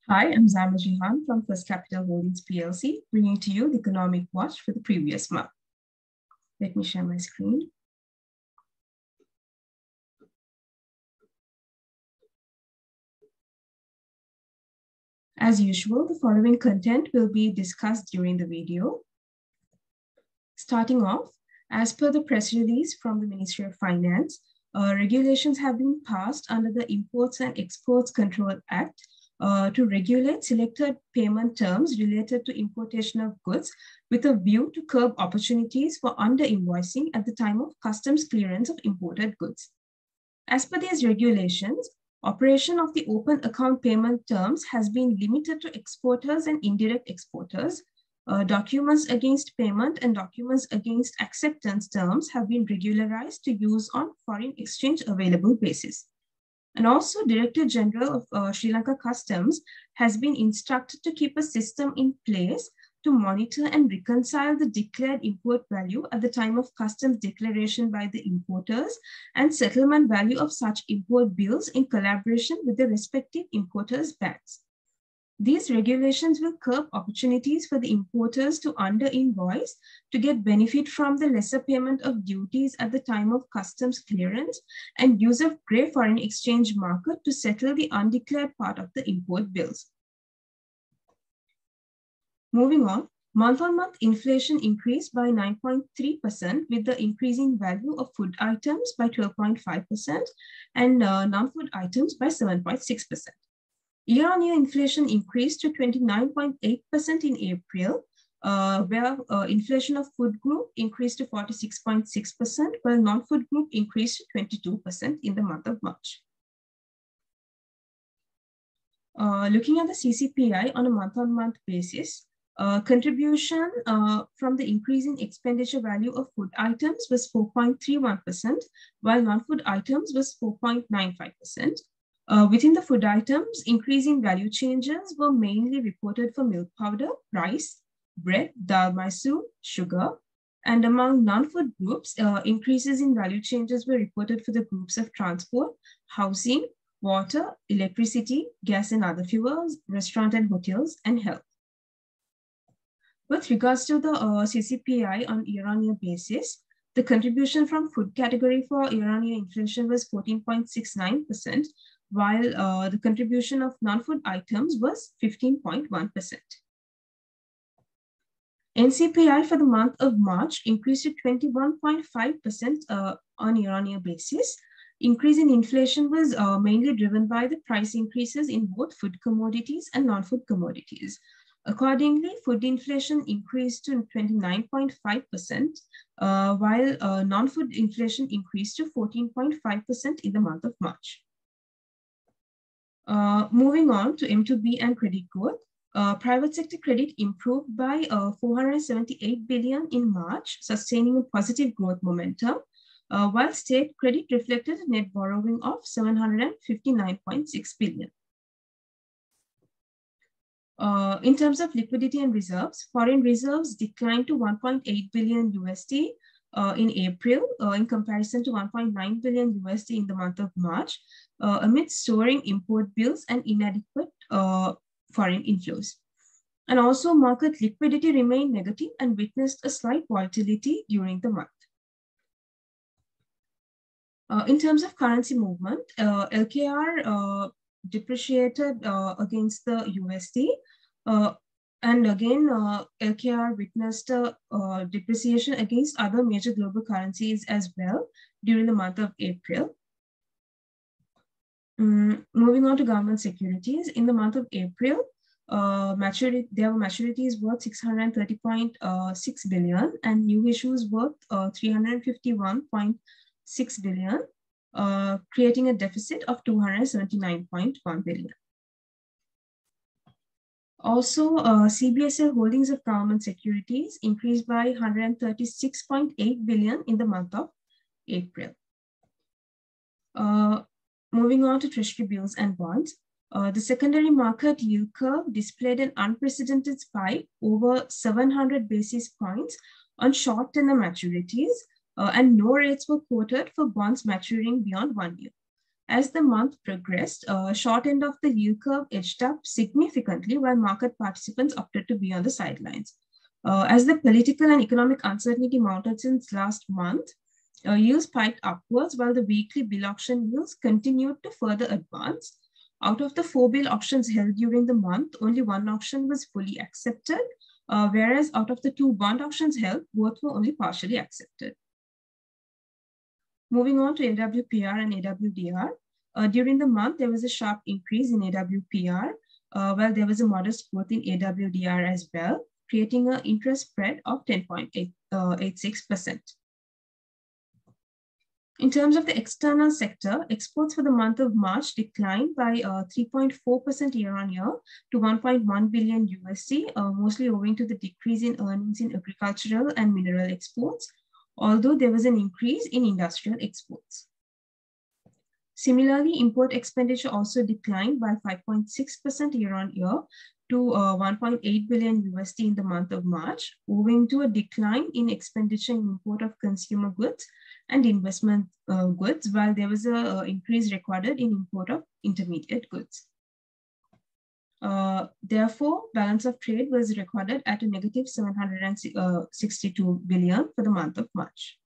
Hi, I'm Zaeema Jihan from First Capital Holdings PLC, bringing to you the economic watch for the previous month. Let me share my screen. As usual, the following content will be discussed during the video. Starting off, as per the press release from the Ministry of Finance, regulations have been passed under the Imports and Exports Control Act to regulate selected payment terms related to importation of goods with a view to curb opportunities for under-invoicing at the time of customs clearance of imported goods. As per these regulations, operation of the open account payment terms has been limited to exporters and indirect exporters. Documents against payment and documents against acceptance terms have been regularized to use on foreign exchange available basis. And also, Director General of Sri Lanka Customs has been instructed to keep a system in place to monitor and reconcile the declared import value at the time of customs declaration by the importers and settlement value of such import bills in collaboration with the respective importers' banks. These regulations will curb opportunities for the importers to under-invoice to get benefit from the lesser payment of duties at the time of customs clearance and use of grey foreign exchange market to settle the undeclared part of the import bills. Moving on, month-on-month inflation increased by 9.3% with the increasing value of food items by 12.5% and non-food items by 7.6%. Year-on-year inflation increased to 29.8% in April, where inflation of food group increased to 46.6%, while non-food group increased to 22% in the month of March. Looking at the CCPI on a month-on-month basis, contribution from the increasing expenditure value of food items was 4.31%, while non-food items was 4.95%. Within the food items, increasing value changes were mainly reported for milk powder, rice, bread, dal masoor, sugar, and among non-food groups, increases in value changes were reported for the groups of transport, housing, water, electricity, gas and other fuels, restaurant and hotels, and health. With regards to the CCPI on year-on-year basis, the contribution from food category for year-on-year inflation was 14.69%, while the contribution of non-food items was 15.1%. NCPI for the month of March increased to 21.5% on year-on-year basis. Increase in inflation was mainly driven by the price increases in both food commodities and non-food commodities. Accordingly, food inflation increased to 29.5%, while non-food inflation increased to 14.5% in the month of March. Moving on to M2B and credit growth, private sector credit improved by 478 billion in March, sustaining a positive growth momentum, while state credit reflected a net borrowing of 759.6 billion. In terms of liquidity and reserves, foreign reserves declined to 1.8 billion USD in April in comparison to 1.9 billion USD in the month of March, amidst soaring import bills and inadequate foreign inflows. And also market liquidity remained negative and witnessed a slight volatility during the month. In terms of currency movement, LKR depreciated against the USD, and again, LKR witnessed a depreciation against other major global currencies as well during the month of April. Moving on to government securities, in the month of April, there were maturities worth 630.6 billion and new issues worth 351.6 billion, creating a deficit of 279.1 billion. Also, CBSL holdings of government securities increased by 136.8 billion in the month of April. Moving on to treasury bills and bonds, the secondary market yield curve displayed an unprecedented spike over 700 basis points on short-term maturities, and no rates were quoted for bonds maturing beyond 1 year. As the month progressed, short end of the yield curve edged up significantly while market participants opted to be on the sidelines. As the political and economic uncertainty mounted since last month, yields spiked upwards while the weekly bill auction yields continued to further advance. Out of the 4 bill auctions held during the month, only one auction was fully accepted, whereas out of the 2 bond auctions held, both were only partially accepted. Moving on to AWPR and AWDR. During the month, there was a sharp increase in AWPR, while there was a modest growth in AWDR as well, creating an interest spread of 10.86%. In terms of the external sector, exports for the month of March declined by 3.4% year-on-year to 1.1 billion USD, mostly owing to the decrease in earnings in agricultural and mineral exports, although there was an increase in industrial exports. Similarly, import expenditure also declined by 5.6% year-on-year to 1.8 billion USD in the month of March, owing to a decline in expenditure in import of consumer goods and investment goods, while there was an increase recorded in import of intermediate goods. Therefore, balance of trade was recorded at a negative 762 billion for the month of March.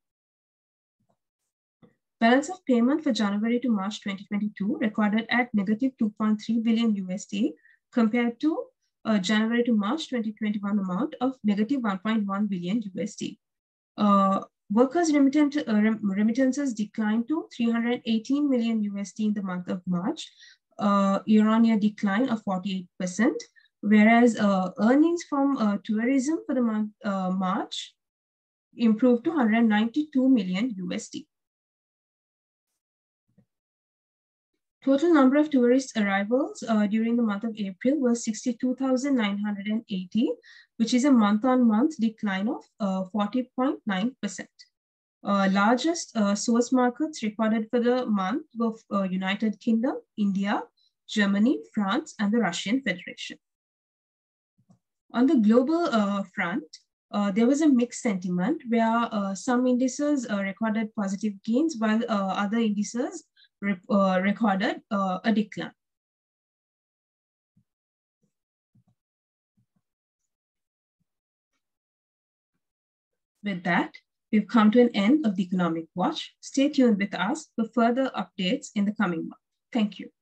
Balance of payment for January to March 2022 recorded at negative 2.3 billion USD compared to January to March 2021 amount of negative 1.1 billion USD. Workers' remittances declined to 318 million USD in the month of March, year-on-year decline of 48%, whereas earnings from tourism for the month March improved to 192 million USD. Total number of tourist arrivals during the month of April was 62,980, which is a month-on-month decline of 40.9%. Largest source markets recorded for the month were United Kingdom, India, Germany, France, and the Russian Federation. On the global front, there was a mixed sentiment where some indices recorded positive gains while other indices recorded a decline. With that, we've come to an end of the Economic Watch. Stay tuned with us for further updates in the coming month. Thank you.